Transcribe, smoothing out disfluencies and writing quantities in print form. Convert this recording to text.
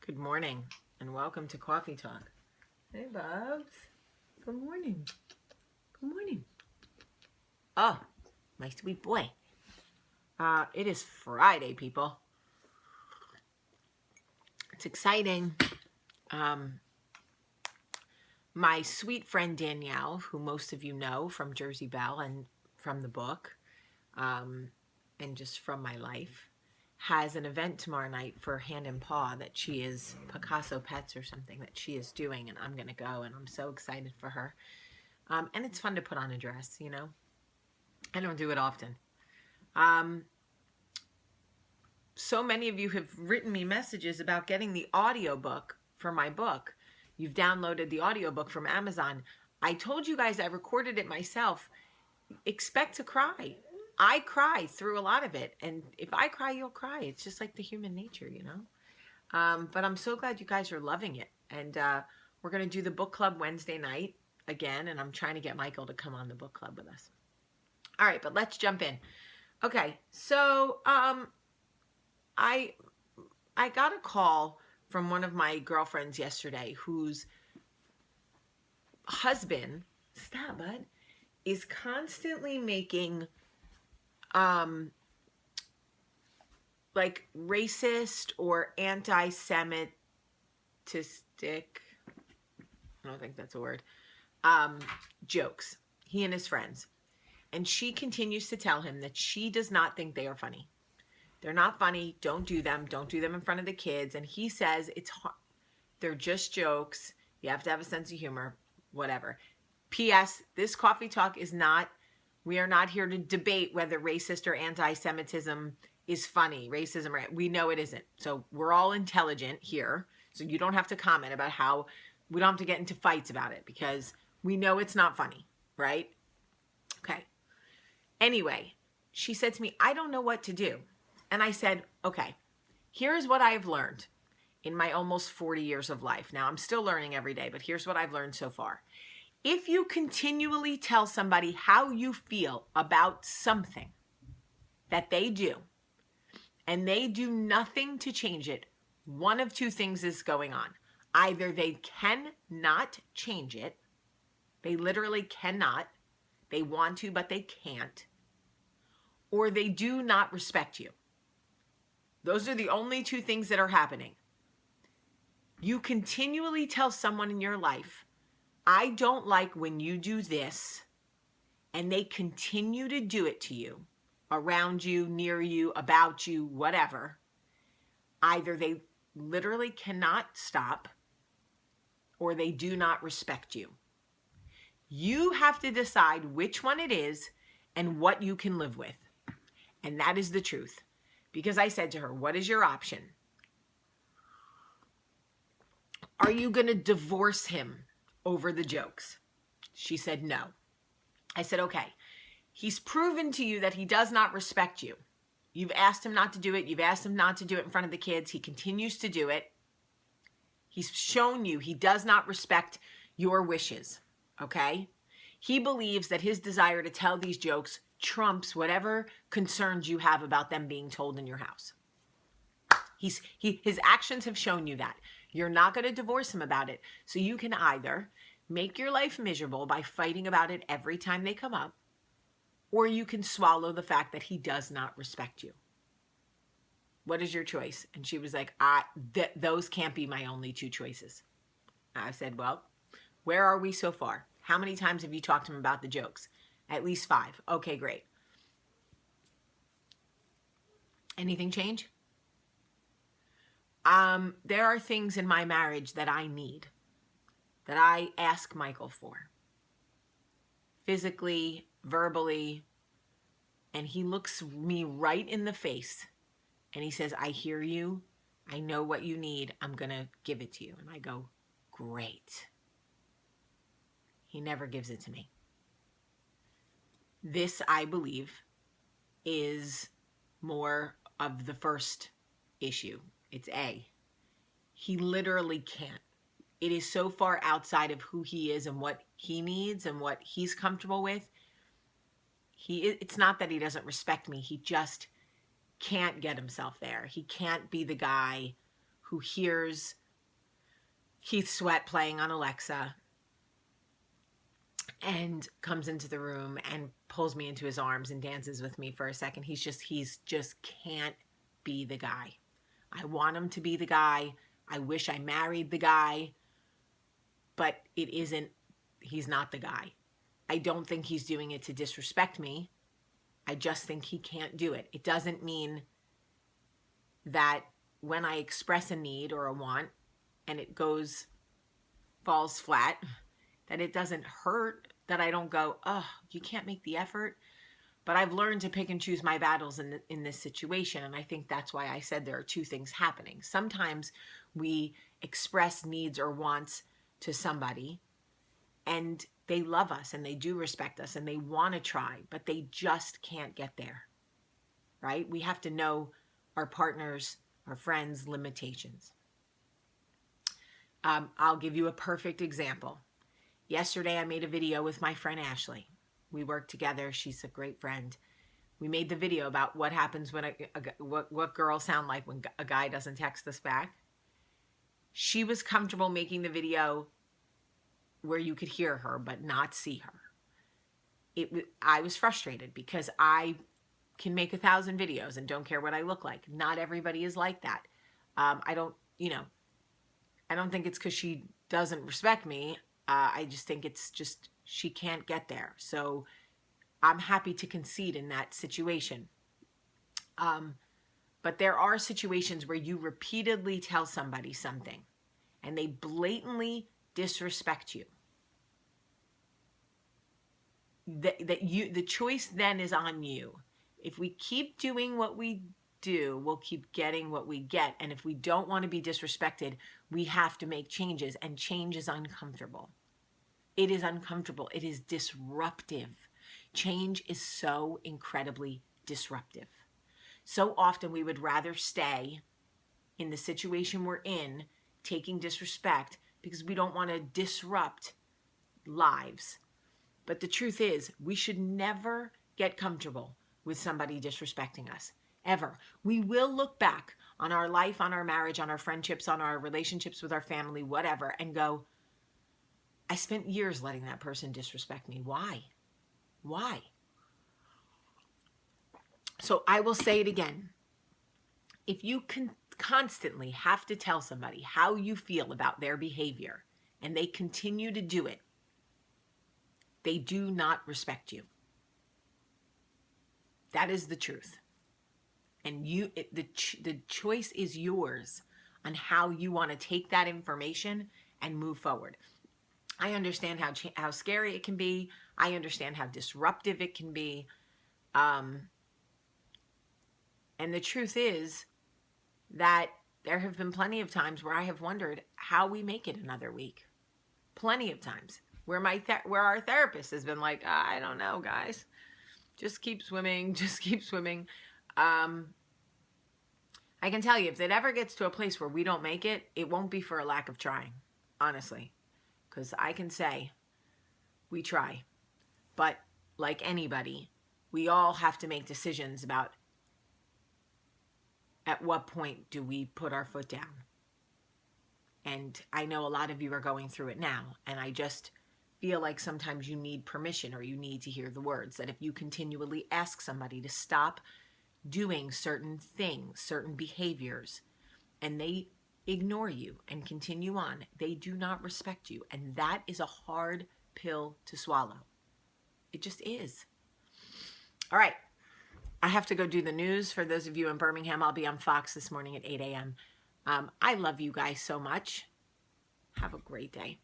Good morning and welcome to Coffee Talk. Hey, Bubs. Good morning. Good morning. Oh, my sweet boy. It is Friday, people. It's exciting. My sweet friend Danielle, who most of you know from Jersey Belle and from the book, and just from my life, has an event tomorrow night for Hand and Paw that she is, Picasso Pets or something that she is doing, and I'm going to go, and I'm so excited for her. And it's fun to put on a dress, you know. I don't do it often. So many of you have written me messages about getting the audiobook for my book. You've downloaded the audiobook from Amazon. I told you guys I recorded it myself. Expect to cry. I cry through a lot of it. And if I cry, you'll cry. It's just like the human nature, you know? But I'm so glad you guys are loving it. And we're going to do the book club Wednesday night again. And I'm trying to get Michael to come on the book club with us. All right, but let's jump in. Okay, so I got a call from one of my girlfriends yesterday whose husband, stop, bud, is constantly making like racist or anti-Semitic, I don't think that's a word, jokes, he and his friends. And she continues to tell him that she does not think they are funny. They're not funny. Don't do them. Don't do them in front of the kids. And he says it's hard. They're just jokes. You have to have a sense of humor, whatever. P.S. This coffee talk is not, we are not here to debate whether racist or anti-Semitism is funny. Racism, we know it isn't. So we're all intelligent here. So you don't have to comment about how, we don't have to get into fights about it because we know it's not funny, right? Okay. Anyway, she said to me, I don't know what to do. And I said, okay, here's what I've learned in my almost 40 years of life. Now, I'm still learning every day, but here's what I've learned so far. If you continually tell somebody how you feel about something that they do, and they do nothing to change it, one of two things is going on. Either they cannot change it, they literally cannot, they want to, but they can't, or they do not respect you. Those are the only two things that are happening. You continually tell someone in your life, I don't like when you do this, and they continue to do it to you, around you, near you, about you, whatever. Either they literally cannot stop, or they do not respect you. You have to decide which one it is and what you can live with. And that is the truth. Because I said to her, what is your option? Are you going to divorce him over the jokes? She said no. I said, okay, he's proven to you that he does not respect you. You've asked him not to do it. You've asked him not to do it in front of the kids. He continues to do it. He's shown you he does not respect your wishes, okay? He believes that his desire to tell these jokes trumps whatever concerns you have about them being told in your house. His actions have shown you that. You're not going to divorce him about it. So you can either make your life miserable by fighting about it every time they come up, or you can swallow the fact that he does not respect you. What is your choice? And she was like, those can't be my only two choices. I said, well, where are we so far? How many times have you talked to him about the jokes? At least 5. Okay, great. Anything change? There are things in my marriage that I need, that I ask Michael for. Physically, verbally, and he looks me right in the face and he says, I hear you. I know what you need. I'm going to give it to you. And I go, great. He never gives it to me. This, I believe, is more of the first issue. It's A. He literally can't. It is so far outside of who he is and what he needs and what he's comfortable with. It's not that he doesn't respect me. He just can't get himself there. He can't be the guy who hears Keith Sweat playing on Alexa and comes into the room and pulls me into his arms and dances with me for a second. He's just can't be the guy. I want him to be the guy. I wish I married the guy, but he's not the guy. I don't think he's doing it to disrespect me. I just think he can't do it. It doesn't mean that when I express a need or a want and it falls flat, that it doesn't hurt, that I don't go, oh, you can't make the effort. But I've learned to pick and choose my battles in this situation. And I think that's why I said there are two things happening. Sometimes we express needs or wants to somebody and they love us and they do respect us and they want to try, but they just can't get there, right? We have to know our partners, our friends' limitations. I'll give you a perfect example. Yesterday, I made a video with my friend Ashley. We work together. She's a great friend. We made the video about what happens when what girls sound like when a guy doesn't text us back. She was comfortable making the video where you could hear her but not see her. I was frustrated because I can make 1,000 videos and don't care what I look like. Not everybody is like that. I don't think it's because she doesn't respect me. I just think it's just she can't get there. So I'm happy to concede in that situation. But there are situations where you repeatedly tell somebody something and they blatantly disrespect you. The choice then is on you. If we keep doing what we do, we'll keep getting what we get. And if we don't want to be disrespected, we have to make changes, and change is uncomfortable. It is uncomfortable. It is disruptive. Change is so incredibly disruptive. So often we would rather stay in the situation we're in, taking disrespect, because we don't want to disrupt lives. But the truth is, we should never get comfortable with somebody disrespecting us, ever. We will look back on our life, on our marriage, on our friendships, on our relationships with our family, whatever, and go, I spent years letting that person disrespect me. Why? Why? So I will say it again. If you can constantly have to tell somebody how you feel about their behavior and they continue to do it, they do not respect you. That is the truth. And the choice is yours on how you want to take that information and move forward. I understand how scary it can be. I understand how disruptive it can be. And the truth is that there have been plenty of times where I have wondered how we make it another week. Plenty of times where where our therapist has been like, I don't know, guys. Just keep swimming. Just keep swimming. I can tell you, if it ever gets to a place where we don't make it, it won't be for a lack of trying, honestly. Because I can say we try. But like anybody, we all have to make decisions about at what point do we put our foot down. And I know a lot of you are going through it now. And I just feel like sometimes you need permission, or you need to hear the words that if you continually ask somebody to stop doing certain things, certain behaviors, and they ignore you and continue on, they do not respect you. And that is a hard pill to swallow. It just is. All right. I have to go do the news. For those of you in Birmingham, I'll be on Fox this morning at 8 a.m. I love you guys so much. Have a great day.